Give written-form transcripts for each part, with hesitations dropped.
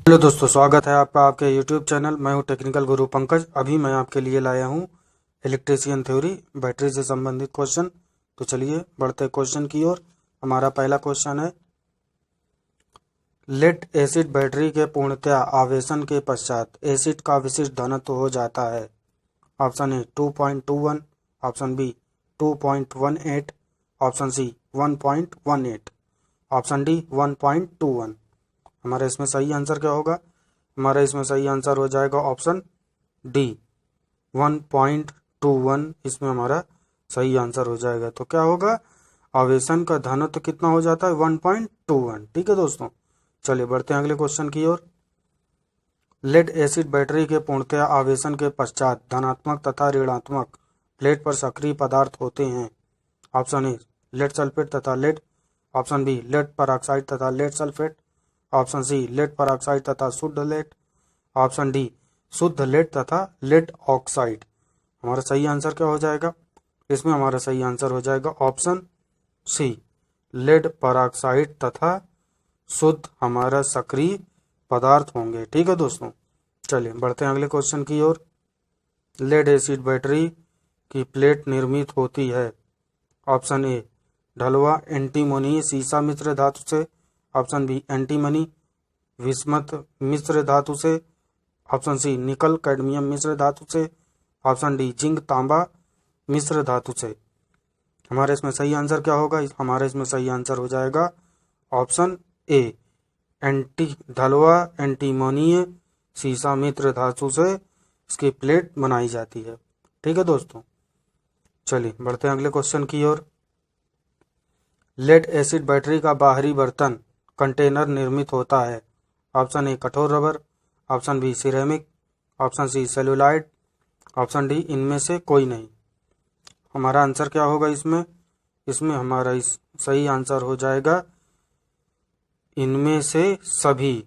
Hello दोस्तों, स्वागत है आपका आपके यूट्यूब चैनल। मैं हूं टेक्निकल गुरु पंकज। अभी मैं आपके लिए लाया हूं इलेक्ट्रिशियन थ्योरी बैटरी से संबंधित क्वेश्चन। तो चलिए बढ़ते क्वेश्चन की ओर। हमारा पहला क्वेश्चन है, लेड एसिड बैटरी के पूर्णतया आवेशन के पश्चात एसिड का विशिष्ट घनत्व हो जाता है। Option A 2.21, option B 2.18, option C 1.18, option D 1.21। हमारा इसमें सही आंसर क्या होगा? हमारा इसमें सही आंसर हो जाएगा ऑप्शन डी 1.21। इसमें हमारा सही आंसर हो जाएगा। तो क्या होगा? आवेशन का घनत्व कितना हो जाता है? 1.21। ठीक है दोस्तों, चलिए बढ़ते हैं अगले क्वेश्चन की ओर। लेड एसिड बैटरी के पूर्णतया आवेशन के पश्चात धनात्मक तथा ऋणात्मक प्लेट पर सक्रिय पदार्थ होते हैं। ऑप्शन ए लेड सल्फेट तथा lead, option B lead peroxide तथा lead sulphate, option C lead peroxide तथा शुद्ध लेड, ऑप्शन डी शुद्ध लेड तथा लेड ऑक्साइड। हमारा सही आंसर क्या हो जाएगा? इसमें हमारा सही आंसर हो जाएगा ऑप्शन सी लेड परऑक्साइड तथा शुद्ध हमारा सक्रिय पदार्थ होंगे। ठीक है दोस्तों, चलिए बढ़ते हैं अगले क्वेश्चन की ओर। लेड एसिड बैटरी की प्लेट निर्मित होती है। ऑप्शन ए ढलवा एंटीमोनी सीसा मिश्र धातु से, ऑप्शन बी एंटीमनी विस्मत मिश्र धातु से, ऑप्शन सी निकल कैडमियम मिश्र धातु से, ऑप्शन डी जिंक तांबा मिश्र धातु से। हमारे इसमें सही आंसर क्या होगा? हमारे इसमें सही आंसर हो जाएगा ऑप्शन ए ढलवा एंटीमोनीय सीसा मिश्र धातु से इसकी प्लेट बनाई जाती है। ठीक है दोस्तों, चलिए बढ़ते हैं अगले क्वेश्चन की ओर। लेड एसिड बैटरी का बाहरी बर्तन कंटेनर निर्मित होता है। ऑप्शन ए कठोर rubber, option B ceramic, option C celluloid, option D इनमें से कोई नहीं। हमारा आंसर क्या होगा इसमें? इसमें हमारा इस सही आंसर हो जाएगा इनमें से सभी।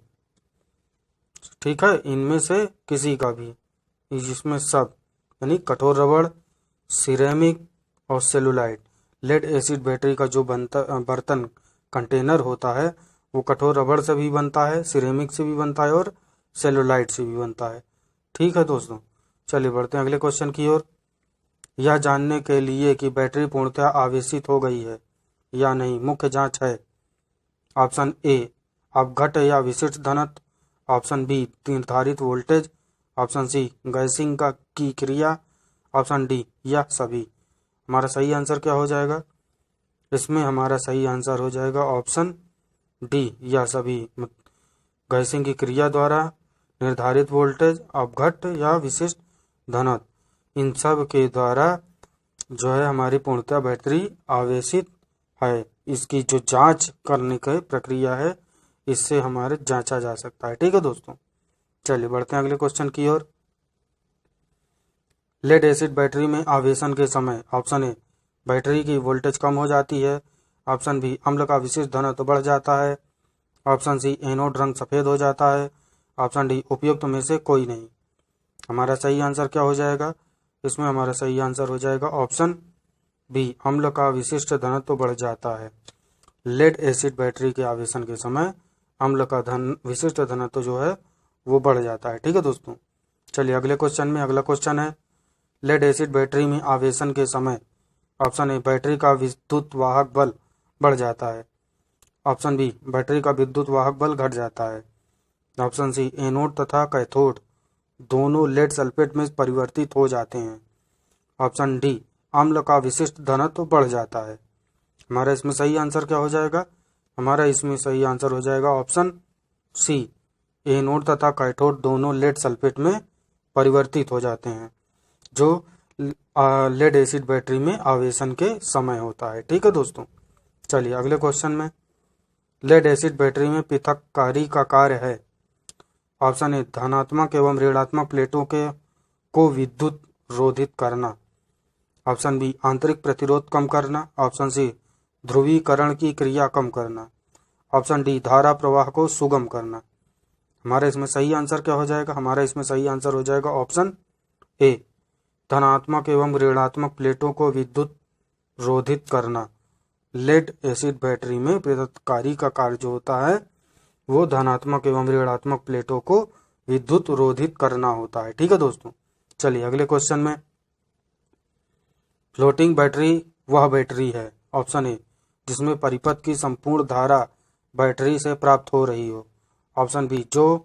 ठीक है, इनमें से किसी का भी, जिसमें सब यानी कठोर रबड़, सिरेमिक और सेलुलाइड। लेड एसिड बैटरी का जो बर्तन कंटेनर होता है वो कठोर रबड़ से भी बनता है, सिरेमिक से भी बनता है और सेलुलाइड से भी बनता है। ठीक है दोस्तों, चलिए बढ़ते हैं अगले क्वेश्चन की ओर। यह जानने के लिए कि बैटरी पूर्णतः आवेशित हो गई है या नहीं, मुख्य जांच है। ऑप्शन ए अपघट या विशिष्ट घनत्व, ऑप्शन बी निर्धारित वोल्टेज, ऑप्शन सी गैसिंग की क्रिया, ऑप्शन डी या सभी। हमारा सही आंसर क्या हो जाएगा? इसमें हमारा सही आंसर हो जाएगा ऑप्शन डी या सभी। गैसिंग की क्रिया द्वारा, निर्धारित वोल्टेज, अपघट या विशिष्ट घनत्व, इन सब के द्वारा जो है हमारी पूर्णतः बैटरी आवेशित है। इसकी जो जांच करने की प्रक्रिया है इससे हमारे जांचा जा सकता है। ठीक है दोस्तों, चलिए बढ़ते हैं अगले क्वेश्चन की ओर। लेड एसिड बैटरी में आवेशन के समय ऑप्शन ए बैटरी की वोल्टेज कम हो जाती है, ऑप्शन बी अम्ल का विशिष्ट घनत्व बढ़ जाता है, ऑप्शन सी एनोड रंग सफ़ेद हो जाता है, ऑप्शन डी उपयुक्त में से कोई नहीं। हमारा सही आंसर क्या हो जाएगा? इसमें हमारा सही आंसर हो जाएगा ऑप्शन बी अम्ल का विशिष्ट घनत्व बढ़ जाता है। लेड एसिड बैटरी के आवेशन के समय अम्ल का विशिष्ट घनत्व जो है वो बढ़ जाता है। ठीक है दोस्तों, चलिए अगले क्वेश्चन में। अगला क्वेश्चन है, लेड एसिड बैटरी में आवेशन के समय ऑप्शन ए बैटरी का विद्युत वाहक बल बढ़ जाता है, ऑप्शन बी बैटरी का विद्युत वाहक बल घट जाता है, ऑप्शन सी एनोड तथा कैथोड दोनों लेड सल्फेट में परिवर्तित हो जाते हैं, ऑप्शन डी अम्ल का विशिष्ट घनत्व बढ़ जाता है। हमारा इसमें सही आंसर क्या हो जाएगा? हमारा इसमें सही आंसर हो जाएगा ऑप्शन सी एनोड तथा कैथोड दोनों लेड सल्फेट में परिवर्तित हो जाते हैं, जो लेड एसिड बैटरी में आवेशन के समय होता है। ठीक है दोस्तों, चलिए अगले क्वेश्चन में। लेड एसिड बैटरी में पृथककारी का कार्य है। ऑप्शन ए धनात्मक एवं ऋणात्मक प्लेटों को विद्युत रोधित करना, ऑप्शन बी आंतरिक प्रतिरोध कम करना, ऑप्शन सी ध्रुवीकरण की क्रिया कम करना, ऑप्शन डी धारा प्रवाह को सुगम करना। हमारे इसमें सही आंसर क्या हो जाएगा? हमारा इसमें सही आंसर हो जाएगा ऑप्शन ए धनात्मक एवं ऋणात्मक प्लेटों को विद्युत रोधित करना। लेड एसिड बैटरी में पृथक्कारी का कार्य जो होता है वो धनात्मक एवं ऋणात्मक प्लेटों को विद्युत रोधित करना होता है। ठीक है दोस्तों, चलिए अगले क्वेश्चन में, फ्लोटिंग बैटरी वह बैटरी है, ऑप्शन ए, जिसमें परिपथ की संपूर्ण धारा बैटरी से प्राप्त हो रही हो। ऑप्शन बी, जो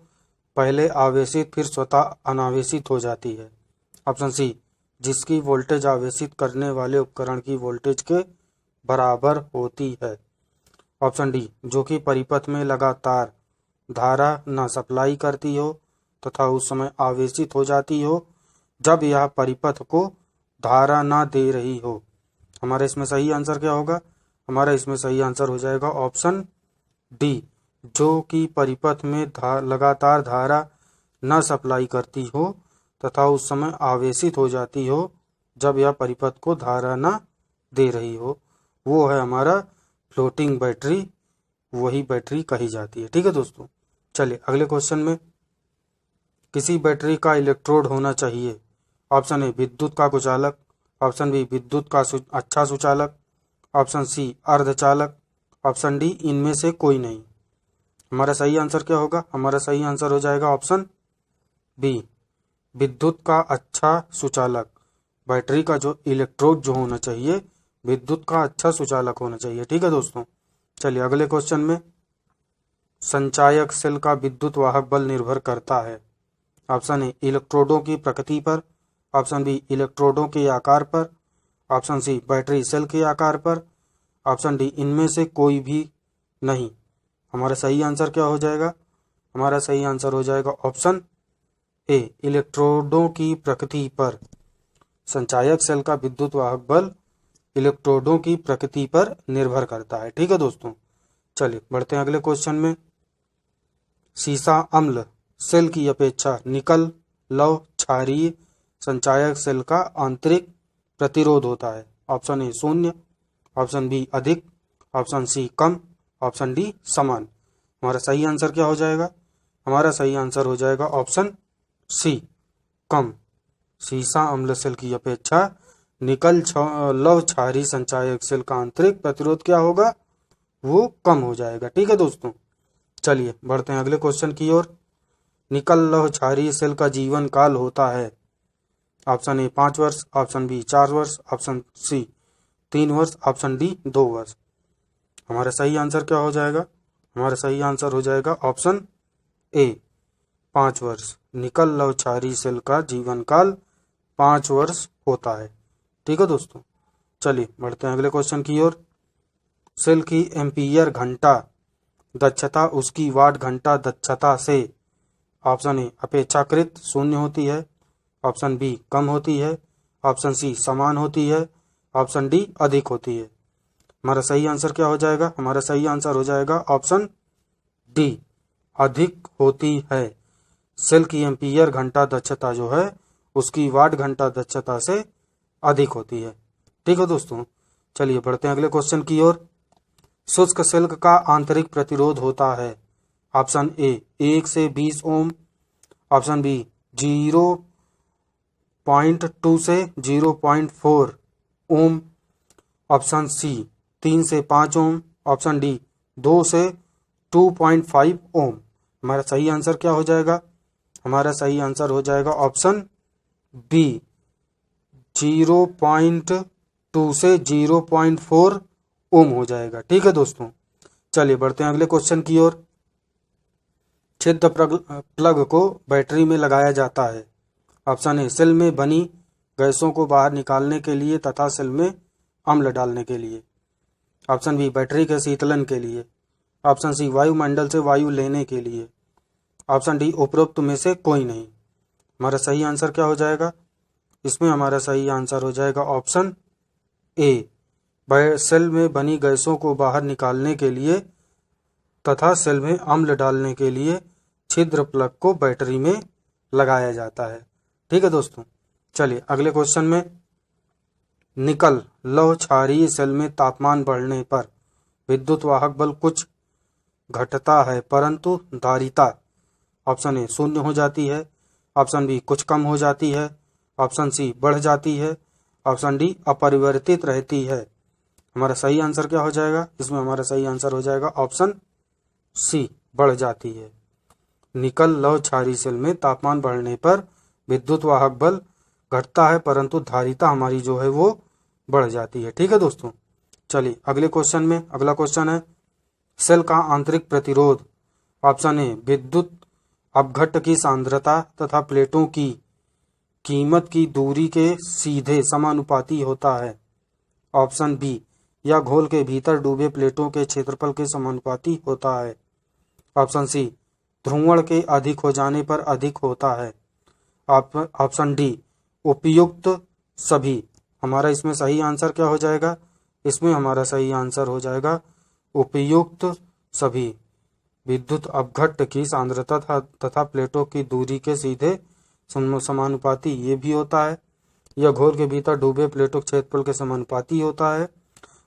पहले आवेशित फिर स्वतः अनावेशित हो जाती है। ऑप्शन सी, जिसकी वोल्टेज आवेशित करने वाले उपकरण की वोल्टेज के बराबर होती है। ऑप्शन डी, जो कि परिपथ में लगातार धारा न सप्लाई करती हो तथा उस समय आवेशित हो जाती हो जब यह परिपथ को धारा न दे रही हो। हमारा इसमें सही आंसर क्या होगा? हमारा इसमें सही आंसर हो जाएगा ऑप्शन डी, जो कि परिपथ में लगातार धारा न सप्लाई करती हो तथा उस समय आवेशित हो जाती हो जब यह परिपथ को धारा न दे रही हो, वो है हमारा फ्लोटिंग बैटरी, वही बैटरी कही जाती है। ठीक है दोस्तों, चलिए अगले क्वेश्चन में, किसी बैटरी का इलेक्ट्रोड होना चाहिए। ऑप्शन ए, विद्युत का कुचालक। ऑप्शन बी, विद्युत का अच्छा सुचालक। ऑप्शन सी, अर्धचालक। ऑप्शन डी, इनमें से कोई नहीं। हमारा सही आंसर क्या होगा? हमारा सही आंसर हो जाएगा ऑप्शन बी, विद्युत का अच्छा सुचालक। बैटरी का जो इलेक्ट्रोड जो होना चाहिए, विद्युत का अच्छा सुचालक होना चाहिए। ठीक है दोस्तों, चलिए अगले क्वेश्चन में, संचायक सेल का विद्युत वाहक बल निर्भर करता है। ऑप्शन ए, इलेक्ट्रोडों की प्रकृति पर। ऑप्शन बी, इलेक्ट्रोडों के आकार पर। ऑप्शन सी, बैटरी सेल के आकार पर। ऑप्शन डी, इनमें से कोई भी नहीं। हमारा सही आंसर क्या हो जाएगा? हमारा सही आंसर हो जाएगा ऑप्शन ए, इलेक्ट्रोडों की प्रकृति पर। संचायक सेल का विद्युत वाहक बल इलेक्ट्रोडों की प्रकृति पर निर्भर करता है। ठीक है दोस्तों, चलिए बढ़ते हैं अगले क्वेश्चन में, सीसा अम्ल सेल की अपेक्षा निकल लौह क्षारीय संचायक सेल का आंतरिक प्रतिरोध होता है। ऑप्शन ए, 0। ऑप्शन बी, अधिक। ऑप्शन सी, कम। ऑप्शन डी, समान। हमारा सही आंसर क्या हो जाएगा? हमारा सही आंसर हो जाएगा ऑप्शन सी, कम। सीसा अम्ल सेल की अपेक्षा निकल लौह क्षारीय संचायक सेल का आंतरिक प्रतिरोध क्या होगा? वो कम हो जाएगा। ठीक है दोस्तों, चलिए बढ़ते हैं अगले क्वेश्चन की ओर, निकल लौह क्षारीय सेल का जीवन काल होता है। ऑप्शन ए, 5 वर्ष। ऑप्शन बी, 4 वर्ष। ऑप्शन सी, 3 वर्ष। ऑप्शन डी, 2 वर्ष। हमारा सही आंसर क्या हो जाएगा? हमारा सही आंसर हो जाएगा ऑप्शन ए, 5 वर्ष। निकल लौह क्षारीय सेल का जीवन काल 5 वर्ष होता है। ठीक है दोस्तों, चलिए बढ़ते हैं अगले क्वेश्चन की ओर, सेल की एम्पीयर घंटा दक्षता उसकी वाट घंटा दक्षता से, ऑप्शन ए, अपेक्षाकृत 0 होती है। ऑप्शन बी, कम होती है। ऑप्शन सी, समान होती है। ऑप्शन डी, अधिक होती है। हमारा सही आंसर क्या हो जाएगा? हमारा सही आंसर हो जाएगा ऑप्शन डी, अधिक होती है। सेल की एम्पीयर घंटा दक्षता जो है उसकी वाट घंटा दक्षता से अधिक होती है। ठीक है दोस्तों, चलिए बढ़ते हैं अगले क्वेश्चन की ओर, शुष्क सेल का आंतरिक प्रतिरोध होता है। ऑप्शन ए, 1 से 20 ओम। ऑप्शन बी, 0.2 से 0.4 ओम। ऑप्शन सी, 3 से 5 ओम। ऑप्शन डी, 2 से 2.5 ओम। हमारा सही आंसर क्या हो जाएगा? हमारा सही आंसर हो जाएगा ऑप्शन बी, 0.2 से 0.4 ओम हो जाएगा। ठीक है दोस्तों, चलिए बढ़ते हैं अगले क्वेश्चन की ओर, छिद्र प्लग को बैटरी में लगाया जाता है। ऑप्शन ए, सेल में बनी गैसों को बाहर निकालने के लिए तथा सेल में अम्ल डालने के लिए। ऑप्शन बी, बैटरी के शीतलन के लिए। ऑप्शन सी, वायुमंडल से वायु लेने के लिए। ऑप्शन डी, उपरोक्त में से कोई नहीं। हमारा सही आंसर क्या हो जाएगा? इसमें हमारा सही आंसर हो जाएगा ऑप्शन ए, सेल में बनी गैसों को बाहर निकालने के लिए तथा सेल में अम्ल डालने के लिए छिद्र प्लग को बैटरी में लगाया जाता है। ठीक है दोस्तों, चलिए अगले क्वेश्चन में, निकल लौह क्षारीय सेल में तापमान बढ़ने पर विद्युत वाहक बल कुछ घटता है परंतु धारिता, ऑप्शन ए, 0 हो जाती है। ऑप्शन बी, कुछ कम हो जाती है। ऑप्शन सी, बढ़ जाती है। ऑप्शन डी, अपरिवर्तित रहती है। हमारा सही आंसर क्या हो जाएगा? इसमें हमारा सही आंसर हो जाएगा ऑप्शन सी, बढ़ जाती है। निकल लौह क्षारीय सेल में तापमान बढ़ने पर विद्युत वाहक बल घटता है, परंतु धारिता हमारी जो है वो बढ़ जाती है। ठीक है दोस्तों, चलिए अगले क्वेश्चन में। अगला क्वेश्चन है सेल का आंतरिक प्रतिरोध। ऑप्शन ए विद्युत अपघट्ट की सांद्रता तथा प्लेटों की कीमत की दूरी के सीधे समानुपाती होता है। ऑप्शन बी या घोल के भीतर डूबे प्लेटों के क्षेत्रफल के समानुपाती होता है। ऑप्शन सी ध्रुवण के अधिक हो जाने पर अधिक होता है। ऑप्शन डी उपयुक्त सभी। हमारा इसमें सही आंसर क्या हो जाएगा? इसमें हमारा सही आंसर हो जाएगा उपयुक्त सभी। विद्युत अपघट्ट की सांद्रता तथा प्लेटों की दूरी के सीधे समानुपाती ये भी होता है। यह घोल के भीतर डूबे प्लेटों के क्षेत्रफल के समानुपाती होता है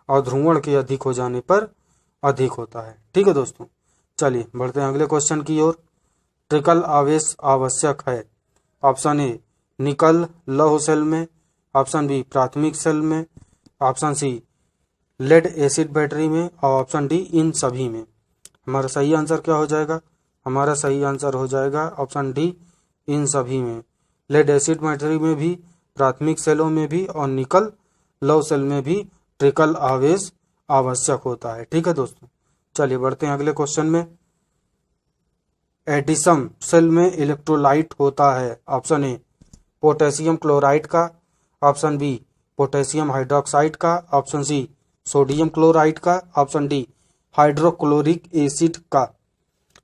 और ध्रुवण के अधिक हो जाने पर अधिक होता है। ठीक है दोस्तों, चलिए बढ़ते हैं अगले क्वेश्चन की ओर। ट्रिकल आवेश आवश्यक है। ऑप्शन ए निकल लौह सेल में। ऑप्शन बी प्राथमिक सेल में। Option C lead acid battery में। और ऑप्शन डी इन सभी में। हमारा सही आंसर क्या हो जाएगा? हमारा सही आंसर हो जाएगा ऑप्शन डी इन सभी में। लेड एसिड बैटरी में भी, प्राथमिक सेलों में भी और निकल लौह सेल में भी ट्रिकल आवेश आवश्यक होता है। ठीक है दोस्तों, चलिए बढ़ते हैं अगले क्वेश्चन में। एडिसम सेल में इलेक्ट्रोलाइट होता है। ऑप्शन ए पोटेशियम क्लोराइड का। ऑप्शन बी पोटेशियम हाइड्रोक्साइड का। ऑप्शन सी सोडियम क्लोराइड का। ऑप्शन डी हाइड्रोक्लोरिक एसिड का।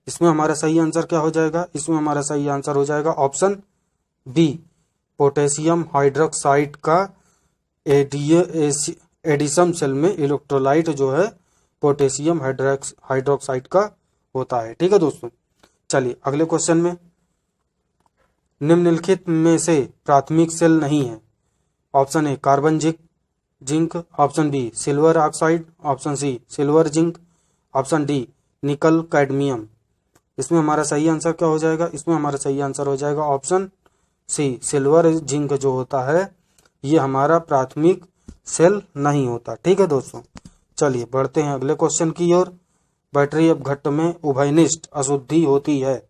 इसमें हमारा सही आंसर क्या हो जाएगा? इसमें हमारा सही आंसर हो जाएगा ऑप्शन बी पोटेशियम हाइड्रोक्साइड का। एडिसम सेल में इलेक्ट्रोलाइट जो है पोटेशियम हाइड्रोक्साइड का होता है। ठीक है दोस्तों, चलिए अगले क्वेश्चन में। निम्नलिखित में से प्राथमिक सेल नहीं है। Option A carbon zinc. Option B silver oxide. Option C silver zinc. Option D nickel cadmium. इसमें हमारा सही आंसर क्या हो जाएगा? इसमें हमारा सही आंसर हो जाएगा ऑप्शन सी सिल्वर जिंक जो होता है ये हमारा प्राथमिक सेल नहीं होता। ठीक है दोस्तों, चलिए बढ़ते हैं अगले क्वेश्चन की ओर। बैटरी अपघट्ट में उभयनिष्ठ अशुद्धि होती है।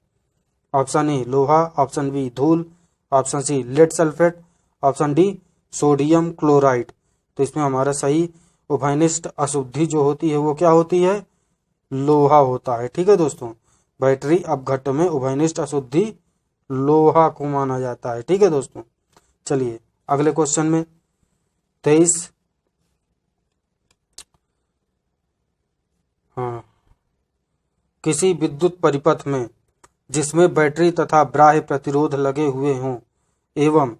ऑप्शन ए लोहा। ऑप्शन बी धूल। Option C lead sulphate. Option D sodium chloride. तो इसमें हमारा सही उभयनिष्ठ अशुद्धि जो होती है वो क्या होती है? लोहा होता है। ठीक है दोस्तों, बैटरी अपघट्ट में उभयनिष्ठ अशुद्धि लोहा को माना जाता है। ठीक है दोस्तों, चलिए अगले क्वेश्चन में 23। हाँ, किसी विद्युत परिपथ में जिसमें बैटरी तथा बाह्य प्रतिरोध लगे हुए हों एवं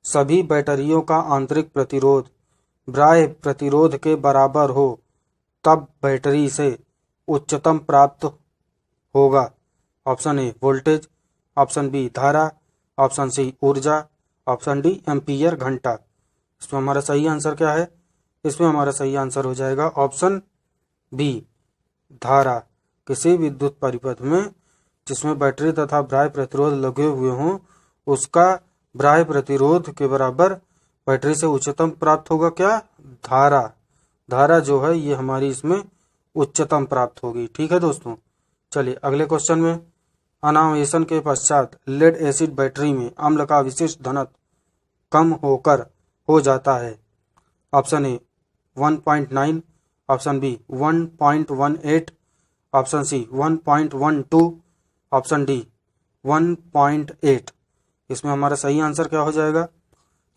सभी बैटरियों का आंतरिक प्रतिरोध बाह्य प्रतिरोध के बराबर हो तब बैटरी से उच्चतम प्राप्त होगा। Option A voltage. Option B धारा। ऑप्शन सी ऊर्जा। ऑप्शन डी एम्पीयर घंटा। इसमें हमारा सही आंसर क्या है? इसमें हमारा सही आंसर हो जाएगा ऑप्शन बी धारा। किसी विद्युत परिपथ में जिसमें बैटरी तथा बाह्य प्रतिरोध लगे हुए हों उसका बाह्य प्रतिरोध के बराबर बैटरी से उच्चतम प्राप्त होगा क्या? धारा। धारा जो है ये हमारी इसमें उच्चतम प्राप्त होगी। ठीक है दोस्तों, चलिए अगले क्वेश्चन में। अनावेशन के पश्चात लेड एसिड बैटरी में अम्ल का विशिष्ट घनत्व कम होकर हो जाता है। Option A 1.9। Option B 1.18। Option C 1.12। Option D 1.8। इसमें हमारा सही आंसर क्या हो जाएगा?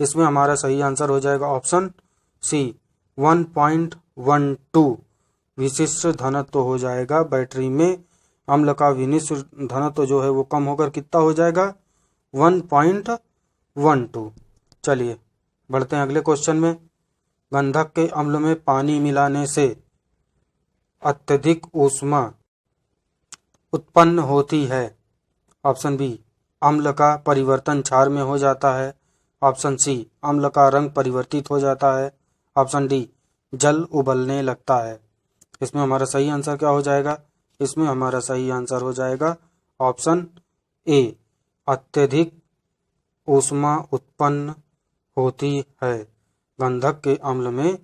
इसमें हमारा सही आंसर हो जाएगा ऑप्शन सी 1.12। विशिष्ट घनत्व हो जाएगा बैटरी में अम्ल का विशिष्ट घनत्व जो है वो कम होकर कितना हो जाएगा? 1.12। चलिए बढ़ते हैं अगले क्वेश्चन में। गंधक के अम्ल में पानी मिलाने से अत्यधिक ऊष्मा उत्पन्न होती है। ऑप्शन बी अम्ल का परिवर्तन क्षार में हो जाता है। ऑप्शन सी अम्ल का रंग परिवर्तित हो जाता है। ऑप्शन डी जल उबलने लगता है। इसमें हमारा सही आंसर क्या हो जाएगा? इसमें हमारा सही आंसर हो जाएगा ऑप्शन ए अत्यधिक ऊष्मा उत्पन्न होती है। गंधक के अम्ल में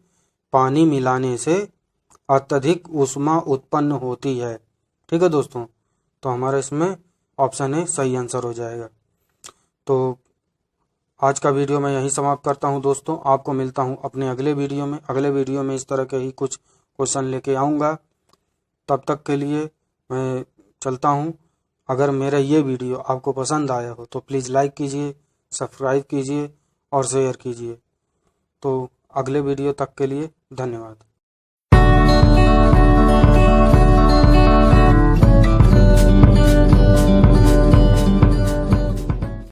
पानी मिलाने से अत्यधिक ऊष्मा उत्पन्न होती है। ठीक है दोस्तों, तो हमारा इसमें ऑप्शन ए सही आंसर हो जाएगा। तो आज का वीडियो मैं यहीं समाप्त करता हूं दोस्तों। आपको मिलता हूं अपने अगले वीडियो में। अगले वीडियो में इस तरह के ही कुछ क्वेश्चन लेके आऊँगा। तब तक के लिए मैं चलता हूं। अगर मेरा ये वीडियो आपको पसंद आया हो तो प्लीज़ लाइक कीजिए, सब्सक्राइब कीजिए और शेयर कीजिए। तो अगले वीडियो तक के लिए धन्यवाद।